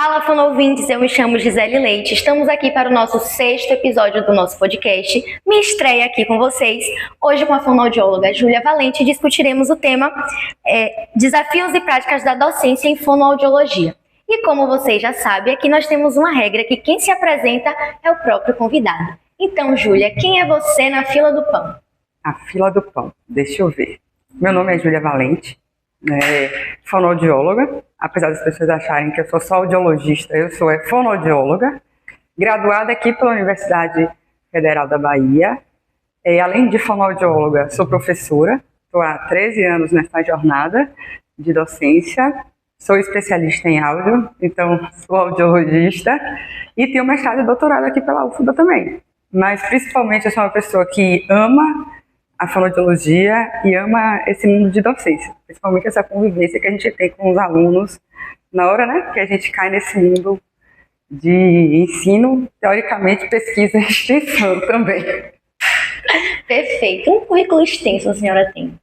Fala, fonovintes, eu me chamo Gisele Leite, estamos aqui para o nosso 6º episódio do nosso podcast. Me estreia aqui com vocês, hoje com a fonoaudióloga Júlia Valente, discutiremos o tema Desafios e Práticas da Docência em Fonoaudiologia. E como vocês já sabem, aqui nós temos uma regra que quem se apresenta é o próprio convidado. Então, Júlia, quem é você na fila do pão? A fila do pão, deixa eu ver. Meu nome é Júlia Valente, fonoaudióloga, apesar das pessoas acharem que eu sou só audiologista, eu sou fonoaudióloga, graduada aqui pela Universidade Federal da Bahia. Além de fonoaudióloga, sou professora, estou há 13 anos nessa jornada de docência, sou especialista em áudio, então sou audiologista e tenho mestrado e doutorado aqui pela UFBA também. Mas principalmente eu sou uma pessoa que ama a fonoaudiologia e ama esse mundo de docência, principalmente essa convivência que a gente tem com os alunos na hora, né, que a gente cai nesse mundo de ensino, teoricamente pesquisa e extensão também. Perfeito, um currículo extenso a senhora tem.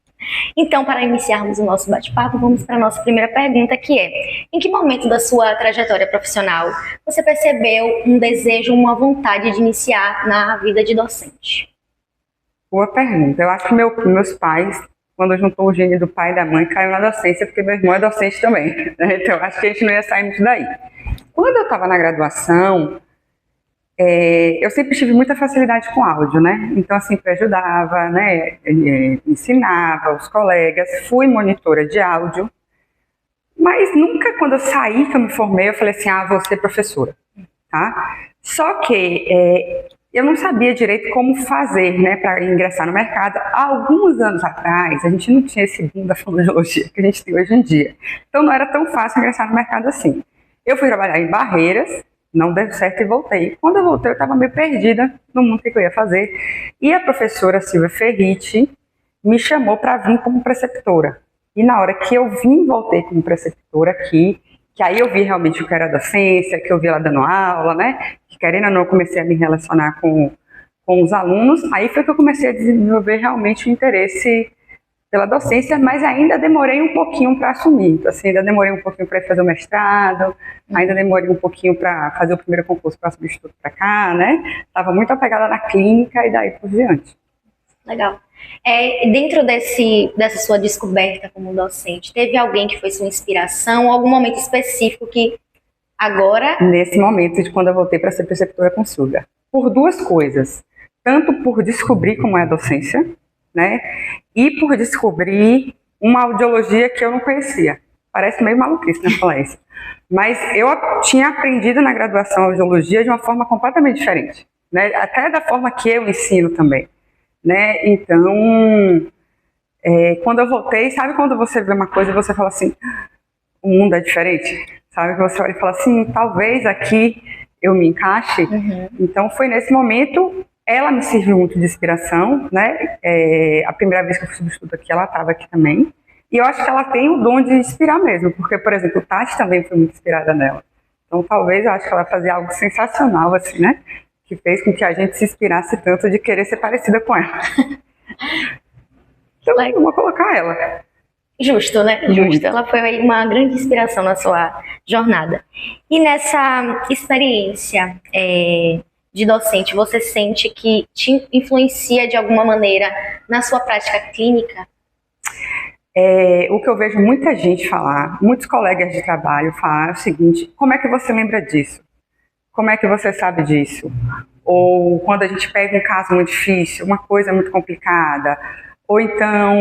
Então, para iniciarmos o nosso bate-papo, vamos para a nossa primeira pergunta, que é: em que momento da sua trajetória profissional você percebeu um desejo, uma vontade de iniciar na vida de docente? Boa pergunta. Eu acho que meus pais, quando juntou o gênio do pai e da mãe, caiu na docência, porque meu irmão é docente também. Então, acho que a gente não ia sair muito daí. Quando eu estava na graduação, eu sempre tive muita facilidade com áudio, né? Então, eu sempre ajudava, né? Ensinava os colegas, fui monitora de áudio, mas nunca, quando eu saí, que eu me formei, eu falei assim, vou ser professora, tá? Só que eu não sabia direito como fazer, né, para ingressar no mercado. Há alguns anos atrás, a gente não tinha esse boom da fonoaudiologia que a gente tem hoje em dia. Então, não era tão fácil ingressar no mercado assim. Eu fui trabalhar em Barreiras, não deu certo e voltei. Quando eu voltei, eu estava meio perdida no mundo que eu ia fazer. E a professora Silvia Ferriti me chamou para vir como preceptora. E na hora que eu voltei como preceptora aqui, que aí eu vi realmente o que era docência, que eu vi ela dando aula, né? Que querendo ou não, eu comecei a me relacionar com os alunos. Aí foi que eu comecei a desenvolver realmente o interesse pela docência, mas ainda demorei um pouquinho para assumir. Então, assim, ainda demorei um pouquinho para ir fazer o mestrado, ainda demorei um pouquinho para fazer o primeiro concurso para substituto para cá, né? Estava muito apegada na clínica e daí por diante. Legal. Dentro dessa sua descoberta como docente, teve alguém que foi sua inspiração, algum momento específico que agora... Nesse momento de quando eu voltei para ser preceptora com surda. Por duas coisas. Tanto por descobrir como é a docência, né? E por descobrir uma audiologia que eu não conhecia. Parece meio maluquice, né, falar isso. Mas eu tinha aprendido na graduação audiologia de uma forma completamente diferente, né? Até da forma que eu ensino também, né? Então, quando eu voltei, sabe quando você vê uma coisa e você fala assim, o mundo é diferente? Sabe, que você olha e fala assim, talvez aqui eu me encaixe. Uhum. Então, foi nesse momento... Ela me serviu muito de inspiração, né? A primeira vez que eu fui substituto aqui, ela estava aqui também. E eu acho que ela tem o dom de inspirar mesmo, porque, por exemplo, o Tati também foi muito inspirada nela. Então, talvez eu acho que ela fazia algo sensacional, assim, né? Que fez com que a gente se inspirasse tanto de querer ser parecida com ela. Então, eu vou colocar ela. Justo, né? Justo. Ela foi uma grande inspiração na sua jornada. E nessa experiência... de docente, você sente que te influencia de alguma maneira na sua prática clínica? O que eu vejo muita gente falar, muitos colegas de trabalho falar é o seguinte, como é que você lembra disso? Como é que você sabe disso? Ou quando a gente pega um caso muito difícil, uma coisa muito complicada, ou então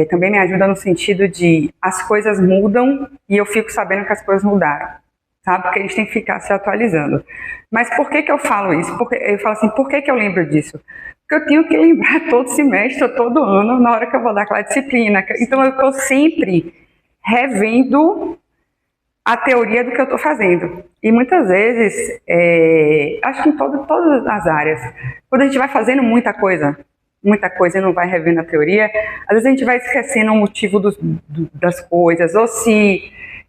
também me ajuda no sentido de as coisas mudam e eu fico sabendo que as coisas mudaram. Sabe? Porque a gente tem que ficar se atualizando. Mas por que eu falo isso? Porque eu falo assim, por que eu lembro disso? Porque eu tenho que lembrar todo semestre, todo ano, na hora que eu vou dar aquela disciplina. Então eu estou sempre revendo a teoria do que eu estou fazendo. E muitas vezes, acho que em todas as áreas, quando a gente vai fazendo muita coisa e não vai revendo a teoria, às vezes a gente vai esquecendo o motivo das coisas, ou se...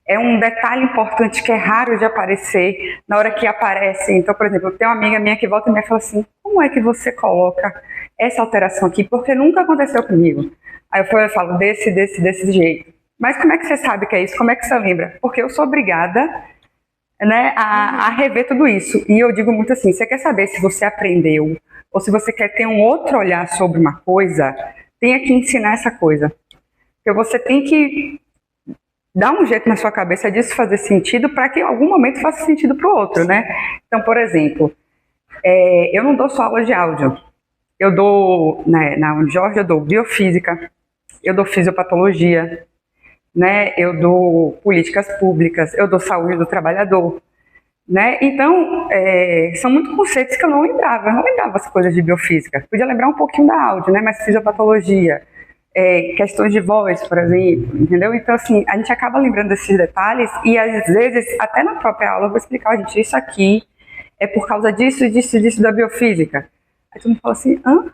é um detalhe importante que é raro de aparecer na hora que aparece. Então, por exemplo, eu tenho uma amiga minha que volta e me fala assim, como é que você coloca essa alteração aqui? Porque nunca aconteceu comigo. Aí eu falo desse jeito. Mas como é que você sabe que é isso? Como é que você lembra? Porque eu sou obrigada né, a rever tudo isso. E eu digo muito assim, você quer saber se você aprendeu ou se você quer ter um outro olhar sobre uma coisa, tenha que ensinar essa coisa. Porque você tem que dar um jeito na sua cabeça disso fazer sentido para que em algum momento faça sentido para o outro, né? Então, por exemplo, eu não dou só aula de áudio. Eu dou, né, na Unijorge, eu dou biofísica, eu dou fisiopatologia, né? Eu dou políticas públicas, eu dou saúde do trabalhador, né? Então, são muitos conceitos que eu não lembrava. Eu não lembrava as coisas de biofísica. Podia lembrar um pouquinho da áudio, né? Mas fisiopatologia, questões de voz, por exemplo, entendeu? Então, assim, a gente acaba lembrando desses detalhes e, às vezes, até na própria aula eu vou explicar, gente, isso aqui é por causa disso, disso, disso da biofísica. Aí todo mundo fala assim, hã?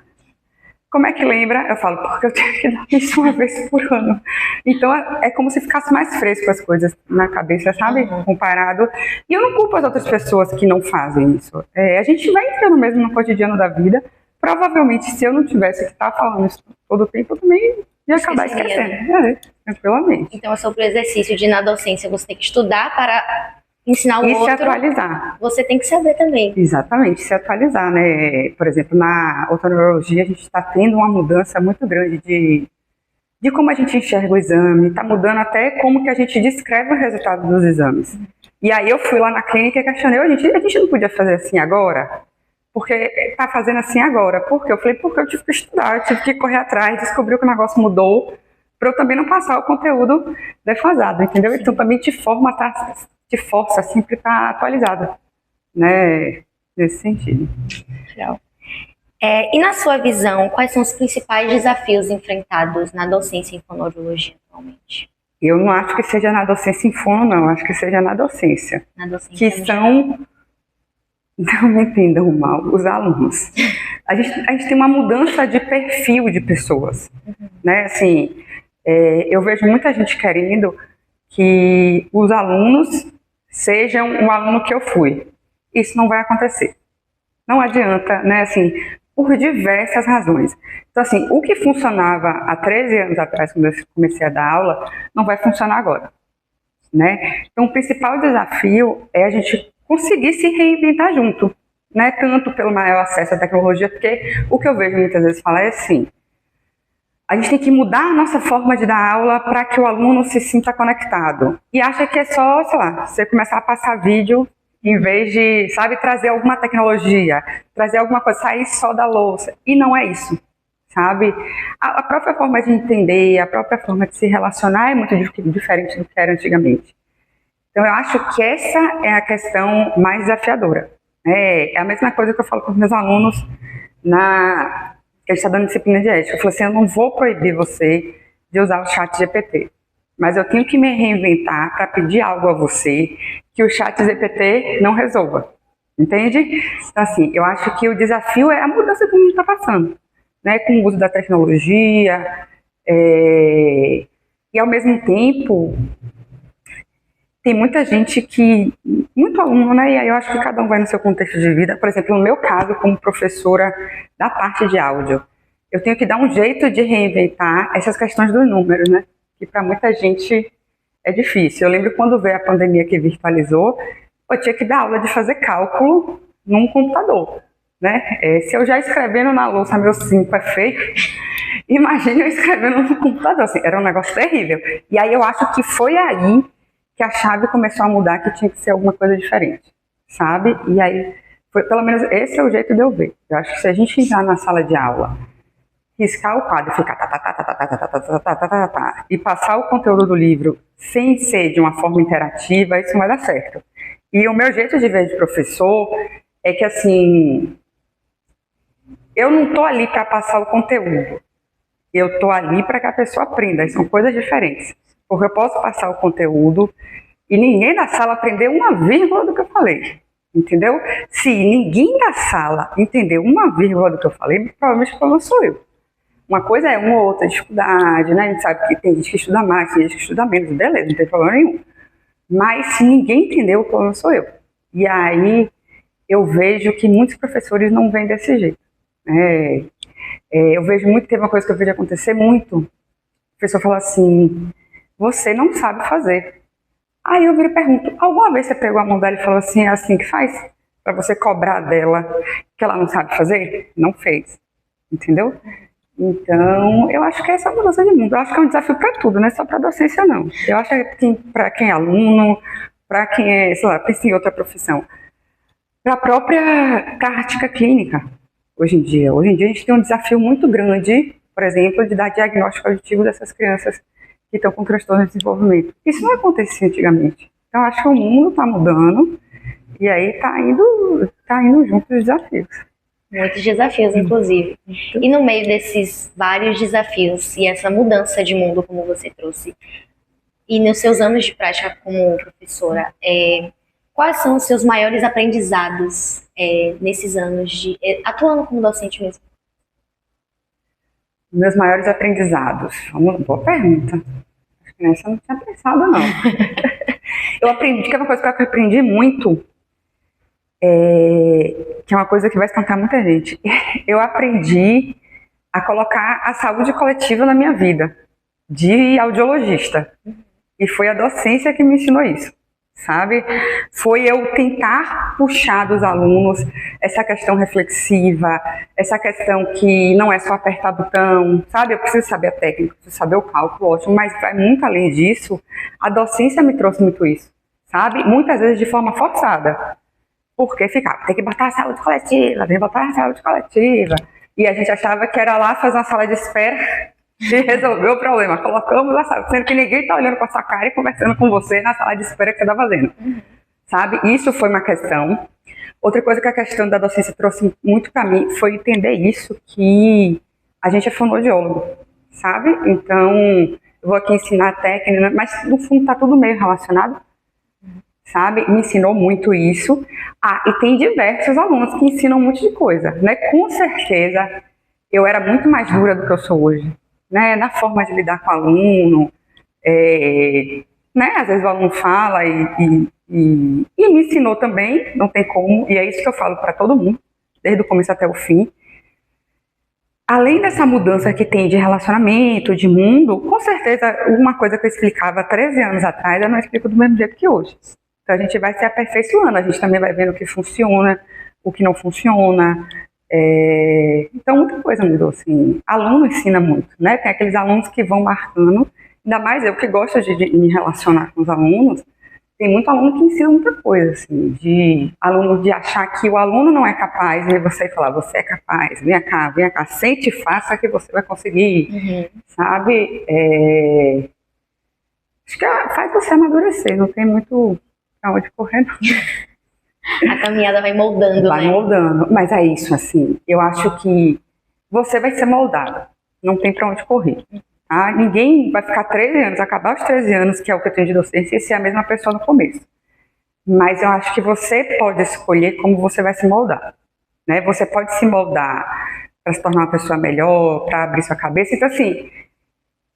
Como é que lembra? Eu falo, porque eu tenho que dar isso uma vez por ano. Então, é como se ficasse mais fresco as coisas na cabeça, sabe? Comparado. E eu não culpo as outras pessoas que não fazem isso. A gente vai entrando mesmo no cotidiano da vida. Provavelmente, se eu não tivesse que estar falando isso todo o tempo, eu também ia acabar esquecendo. Tranquilamente. Então, é sobre o exercício de, na docência, você tem que estudar para ensinar o outro. E se atualizar. Você tem que saber também. Exatamente, se atualizar, né? Por exemplo, na otorrinolaria, a gente está tendo uma mudança muito grande de como a gente enxerga o exame, está mudando até como que a gente descreve o resultado dos exames. E aí eu fui lá na clínica e questionei, a gente não podia fazer assim agora? Porque está fazendo assim agora. Por quê? Eu falei, porque eu tive que estudar, eu tive que correr atrás, descobrir que o negócio mudou, para eu também não passar o conteúdo defasado, entendeu? Sim. Então também te força sempre a estar atualizado, né? Nesse sentido. Legal. E na sua visão, quais são os principais desafios enfrentados na docência em fonoaudiologia atualmente? Eu não acho que seja na docência em fono, não. Acho que seja na docência. Na docência que são... Não me entendam mal, os alunos. A gente tem uma mudança de perfil de pessoas, né? Assim, eu vejo muita gente querendo que os alunos sejam um aluno que eu fui. Isso não vai acontecer. Não adianta, né? Assim, por diversas razões. Então, assim, o que funcionava há 13 anos atrás, quando eu comecei a dar aula, não vai funcionar agora, né? Então, o principal desafio é a gente conseguir se reinventar junto, né? Tanto pelo maior acesso à tecnologia, porque o que eu vejo muitas vezes falar é assim, a gente tem que mudar a nossa forma de dar aula para que o aluno se sinta conectado. E acha que é só, sei lá, você começar a passar vídeo em vez de, sabe, trazer alguma tecnologia, trazer alguma coisa, sair só da louça. E não é isso, sabe? A própria forma de entender, a própria forma de se relacionar é muito diferente do que era antigamente. Então, eu acho que essa é a questão mais desafiadora. É a mesma coisa que eu falo com os meus alunos que a gente está dando disciplina de ética. Eu falo assim, eu não vou proibir você de usar o chat GPT, mas eu tenho que me reinventar para pedir algo a você que o chat GPT não resolva. Entende? Então, assim, eu acho que o desafio é a mudança que o mundo está passando, né? Com o uso da tecnologia e, ao mesmo tempo, tem muita gente muito aluno, né? E aí eu acho que cada um vai no seu contexto de vida. Por exemplo, no meu caso, como professora da parte de áudio, eu tenho que dar um jeito de reinventar essas questões dos números, né? Que para muita gente é difícil. Eu lembro quando veio a pandemia que virtualizou, eu tinha que dar aula de fazer cálculo num computador, né? Se eu já escrevendo na louça meu 5 é feio, imagine eu escrevendo no computador. Assim, era um negócio terrível. E aí eu acho que foi aí que a chave começou a mudar, que tinha que ser alguma coisa diferente, sabe? E aí, pelo menos esse é o jeito de eu ver. Eu acho que se a gente entrar na sala de aula, riscar o quadro, ficar e passar o conteúdo do livro sem ser de uma forma interativa, isso não vai dar certo. E o meu jeito de ver de professor é que, assim, eu não estou ali para passar o conteúdo, eu estou ali para que a pessoa aprenda, são coisas diferentes. Porque eu posso passar o conteúdo e ninguém da sala aprendeu uma vírgula do que eu falei, entendeu? Se ninguém da sala entendeu uma vírgula do que eu falei, provavelmente o problema sou eu. Uma coisa é uma ou outra dificuldade, né? A gente sabe que tem gente que estuda mais, tem gente que estuda menos, beleza, não tem problema nenhum. Mas se ninguém entendeu, o problema sou eu. E aí eu vejo que muitos professores não vêm desse jeito. Eu vejo muito, teve uma coisa que eu vejo acontecer muito. O professor fala assim, você não sabe fazer. Aí eu viro e pergunto, alguma vez você pegou a mão dela e falou assim, é assim que faz? Para você cobrar dela que ela não sabe fazer? Não fez, entendeu? Então, eu acho que é essa mudança de mundo. Eu acho que é um desafio para tudo, não é só para docência, não. Eu acho que para quem é aluno, para quem é, sei lá, pensa em outra profissão, para a própria prática clínica, hoje em dia. Hoje em dia a gente tem um desafio muito grande, por exemplo, de dar diagnóstico auditivo dessas crianças que estão com transtorno de desenvolvimento. Isso não acontecia antigamente. Então, eu acho que o mundo está mudando e aí está indo junto os desafios. Muitos desafios, inclusive. E no meio desses vários desafios e essa mudança de mundo, como você trouxe, e nos seus anos de prática como professora, quais são os seus maiores aprendizados nesses anos de atuando como docente mesmo? Meus maiores aprendizados. Boa pergunta. Acho que nessa eu não tinha pensado, não. Eu aprendi, que é uma coisa que eu aprendi muito, que é uma coisa que vai espantar muita gente. Eu aprendi a colocar a saúde coletiva na minha vida, de audiologista. E foi a docência que me ensinou isso, sabe? Foi eu tentar puxar dos alunos essa questão reflexiva, essa questão que não é só apertar botão, sabe? Eu preciso saber a técnica, preciso saber o cálculo, ótimo, mas vai muito além disso. A docência me trouxe muito isso, sabe? Muitas vezes de forma forçada. Porque ficava, tem que botar a saúde coletiva, tem que botar a saúde coletiva. E a gente achava que era lá fazer uma sala de espera e resolver o problema. Colocamos a sala, sendo que ninguém está olhando com a sua cara e conversando com você na sala de espera que você está fazendo. Sabe? Isso foi uma questão. Outra coisa que a questão da docência trouxe muito para mim foi entender isso, que a gente é fonoaudiólogo, sabe? Então, eu vou aqui ensinar a técnica, mas no fundo está tudo meio relacionado. Sabe? Me ensinou muito isso. E tem diversos alunos que ensinam um monte de coisa, né? Com certeza, eu era muito mais dura do que eu sou hoje, né? Na forma de lidar com o aluno, né? Às vezes o aluno fala e me ensinou também, não tem como, e é isso que eu falo para todo mundo, desde o começo até o fim. Além dessa mudança que tem de relacionamento, de mundo, com certeza, uma coisa que eu explicava há 13 anos atrás, eu não explico do mesmo jeito que hoje. Então a gente vai se aperfeiçoando, a gente também vai vendo o que funciona, o que não funciona. Então muita coisa mudou, assim. Aluno ensina muito, né? Tem aqueles alunos que vão marcando, ainda mais eu que gosto de me relacionar com os alunos, tem muito aluno que ensina muita coisa, assim, de aluno de achar que o aluno não é capaz, e você falar, você é capaz, vem cá, sente e faça que você vai conseguir, sabe? Acho que faz você amadurecer, não tem muito pra onde correr, não. A caminhada vai moldando, né? Vai moldando, mas é isso, assim, eu acho que você vai ser moldado, não tem pra onde correr. Tá? Ninguém vai ficar 13 anos, acabar os 13 anos, que é o que eu tenho de docência, e ser a mesma pessoa no começo. Mas eu acho que você pode escolher como você vai se moldar, né? Você pode se moldar para se tornar uma pessoa melhor, para abrir sua cabeça. Então, assim,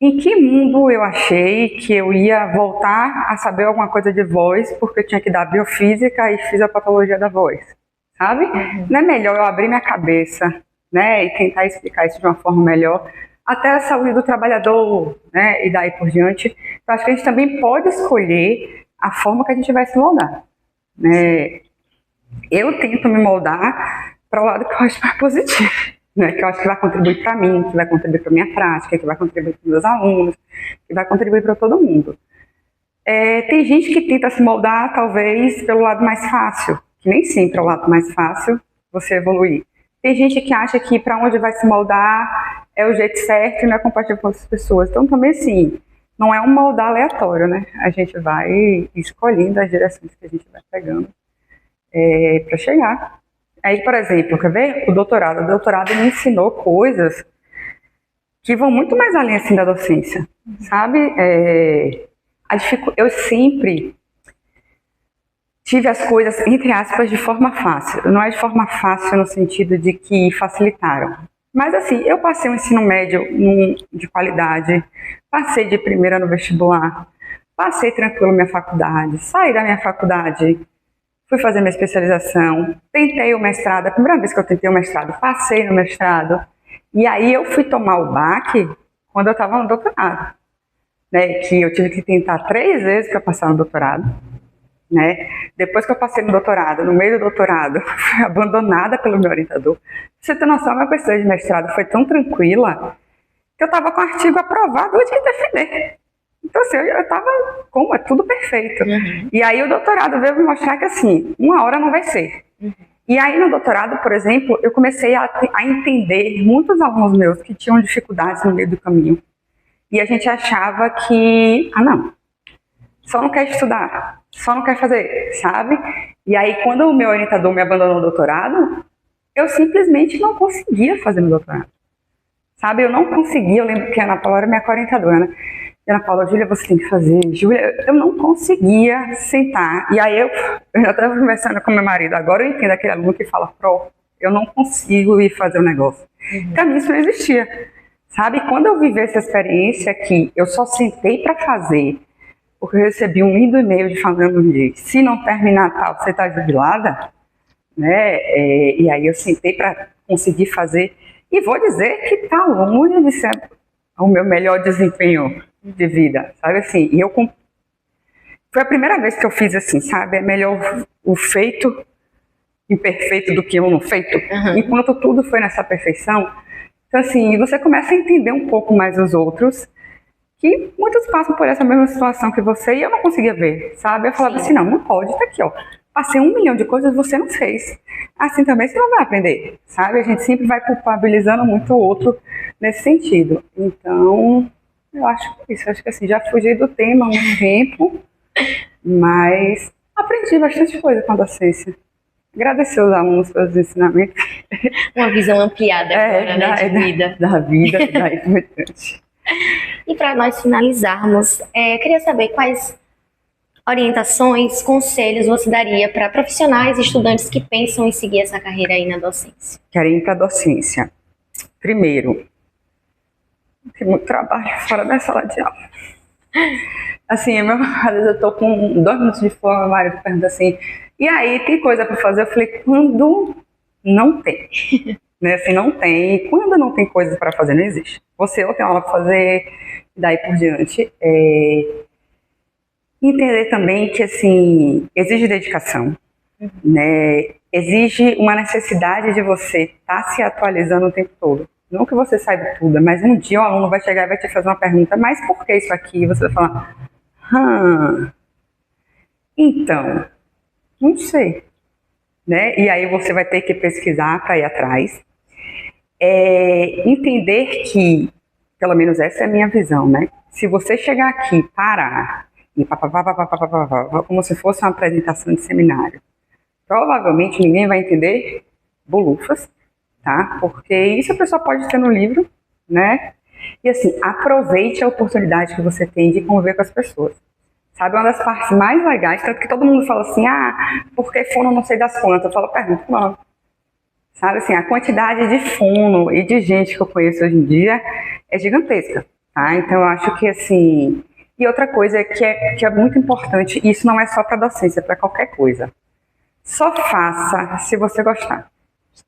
em que mundo eu achei que eu ia voltar a saber alguma coisa de voz porque eu tinha que dar biofísica e fisiopatologia da voz, sabe? Não é melhor eu abrir minha cabeça, né, e tentar explicar isso de uma forma melhor, até a saúde do trabalhador, né, e daí por diante. Então, acho que a gente também pode escolher a forma que a gente vai se moldar, né? Eu tento me moldar para o lado que eu acho mais positivo, né, que eu acho que vai contribuir para mim, que vai contribuir para a minha prática, que vai contribuir para os meus alunos, que vai contribuir para todo mundo. Tem gente que tenta se moldar, talvez, pelo lado mais fácil, que nem sempre é o lado mais fácil você evoluir. Tem gente que acha que para onde vai se moldar é o jeito certo e não é compatível com outras pessoas. Então, também, assim, não é um moldar aleatório, né? A gente vai escolhendo as direções que a gente vai pegando para chegar. Aí, por exemplo, quer ver? O doutorado. O doutorado me ensinou coisas que vão muito mais além, assim, da docência, sabe? Eu sempre tive as coisas, entre aspas, de forma fácil. Não é de forma fácil no sentido de que facilitaram. Mas, assim, eu passei um ensino médio de qualidade, passei de primeira no vestibular, passei tranquilo minha faculdade, saí da minha faculdade, fui fazer minha especialização, tentei o mestrado, a primeira vez que eu tentei o mestrado, passei no mestrado, e aí eu fui tomar o baque quando eu estava no doutorado. né, que eu tive que tentar 3 vezes para passar no doutorado, né? Depois que eu passei no doutorado, no meio do doutorado, fui abandonada pelo meu orientador. Pra você ter noção, minha pesquisa de mestrado foi tão tranquila que eu estava com o artigo aprovado antes de defender. Então, assim, eu estava como é tudo perfeito. E aí o doutorado veio me mostrar que, assim, uma hora não vai ser. E aí no doutorado, por exemplo, eu comecei a entender muitos alunos meus que tinham dificuldades no meio do caminho. E a gente achava que, não, só não quer estudar, só não quer fazer, sabe? E aí quando o meu orientador me abandonou no doutorado, eu simplesmente não conseguia fazer meu doutorado. Sabe, eu não conseguia, eu lembro que a Ana Paula era minha orientadora, né? E a Ana Paula, Júlia, você tem que fazer. Júlia, eu não conseguia sentar. E aí eu já estava conversando com meu marido, agora eu entendo aquele aluno que fala, eu não consigo ir fazer o negócio. Para mim isso não existia. Sabe, quando eu vivi essa experiência que eu só sentei para fazer, porque eu recebi um lindo e-mail falando de se não terminar tal, você está jubilada, né? E aí eu sentei para conseguir fazer. E vou dizer que está longe de ser o meu melhor desempenho de vida, sabe assim? E foi a primeira vez que eu fiz assim, sabe? É melhor o feito imperfeito do que o não feito. Enquanto tudo foi nessa perfeição. Então, assim, você começa a entender um pouco mais os outros, que muitos passam por essa mesma situação que você, e eu não conseguia ver, sabe? Eu falava assim, não pode, tá aqui, ó. Passei 1 milhão de coisas, você não fez. Assim também você não vai aprender, sabe? A gente sempre vai culpabilizando muito o outro nesse sentido. Então, eu acho que isso. Acho que assim, já fugi do tema há um tempo, mas aprendi bastante coisa com a docência. Agradecer aos alunos pelos ensinamentos. Uma visão ampliada agora, né, de vida. Da vida, da importante. E para nós finalizarmos, queria saber quais orientações, conselhos você daria para profissionais e estudantes que pensam em seguir essa carreira aí na docência? Querem ir para a docência. Primeiro, tem muito trabalho fora da sala de aula. Assim, às vezes eu tô com 2 minutos de fome, meu marido pergunta assim, e aí, tem coisa para fazer? Eu falei, quando não tem. Né? Assim, não tem. E quando não tem coisas para fazer, não existe. Você ou tem aula para fazer, daí por diante. Entender também que, assim, exige dedicação. Né? Exige uma necessidade de você estar se atualizando o tempo todo. Não que você saiba tudo, mas um dia o aluno vai chegar e vai te fazer uma pergunta, mas por que isso aqui? E você vai falar, então, não sei. Né? E aí você vai ter que pesquisar para ir atrás. Entender que, pelo menos essa é a minha visão, né? Se você chegar aqui, parar, e como se fosse uma apresentação de seminário, provavelmente ninguém vai entender bolufas, tá? Porque isso a pessoa pode ter no livro, né? E assim, aproveite a oportunidade que você tem de conviver com as pessoas. Sabe, uma das partes mais legais, tanto que todo mundo fala assim, porque fono não sei das quantas. Eu falo, pergunta, não. Sabe, assim, a quantidade de fono e de gente que eu conheço hoje em dia é gigantesca, tá? Então, eu acho que, assim... E outra coisa que é muito importante, e isso não é só para docência, é para qualquer coisa. Só faça se você gostar.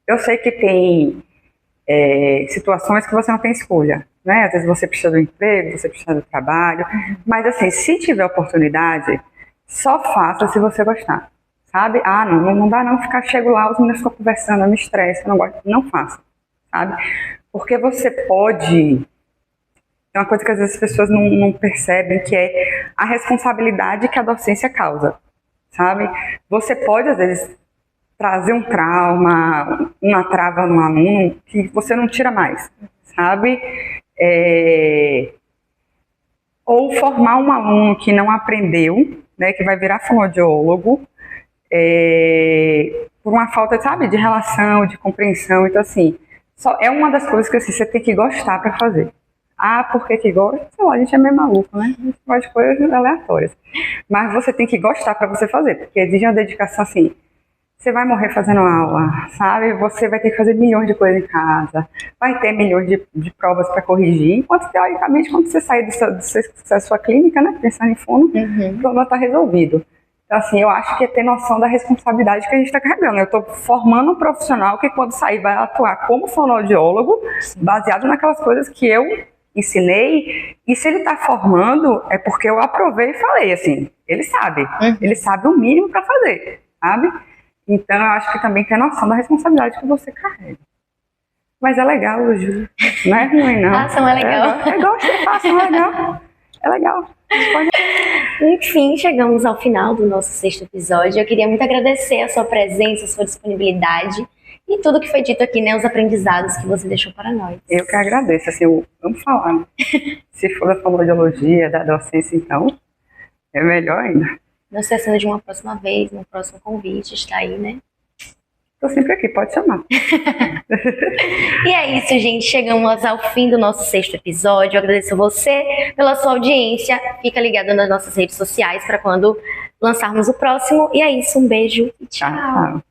Eu sei que tem situações que você não tem escolha, né? Às vezes você precisa do emprego, você precisa do trabalho, mas assim, se tiver oportunidade, só faça se você gostar, sabe? Não dá não ficar, chego lá, os meninos ficam conversando, eu me estresso, eu não gosto, não faça, sabe? Porque você pode... É uma coisa que às vezes as pessoas não percebem, que é a responsabilidade que a docência causa, sabe? Você pode, às vezes, trazer um trauma, uma trava no aluno que você não tira mais, sabe? Ou formar um aluno que não aprendeu, né, que vai virar fonoaudiólogo, por uma falta, sabe, de relação, de compreensão. Então, assim, é uma das coisas que assim, você tem que gostar para fazer. Por que gosta? Sei lá, a gente é meio maluco, né? A gente faz coisas aleatórias. Mas você tem que gostar para você fazer, porque exige uma dedicação assim. Você vai morrer fazendo aula, sabe? Você vai ter que fazer milhões de coisas em casa, vai ter milhões de provas para corrigir, enquanto, teoricamente, quando você sair da sua clínica, né, pensando em fono, o problema está resolvido. Então, assim, eu acho que é ter noção da responsabilidade que a gente está carregando. Eu estou formando um profissional que, quando sair, vai atuar como fonoaudiólogo, baseado naquelas coisas que eu ensinei, e se ele está formando, é porque eu aprovei e falei, assim, ele sabe o mínimo para fazer, sabe? Então, eu acho que também tem noção da responsabilidade que você carrega. Mas é legal, Ju. Não é ruim, não. A ação é legal. É gosto, a ação é legal. É legal. Enfim, chegamos ao final do nosso 6º episódio. Eu queria muito agradecer a sua presença, a sua disponibilidade e tudo que foi dito aqui, né? Os aprendizados que você deixou para nós. Eu que agradeço. Assim, eu amo falar, né? Se for da fonoaudiologia, da docência, então, é melhor ainda. Não esquecendo de uma próxima vez, no próximo convite, está aí, né? Estou sempre aqui, pode chamar. E é isso, gente. Chegamos ao fim do nosso 6º episódio. Eu agradeço você pela sua audiência. Fica ligado nas nossas redes sociais para quando lançarmos o próximo. E é isso, um beijo e tchau. Tchau.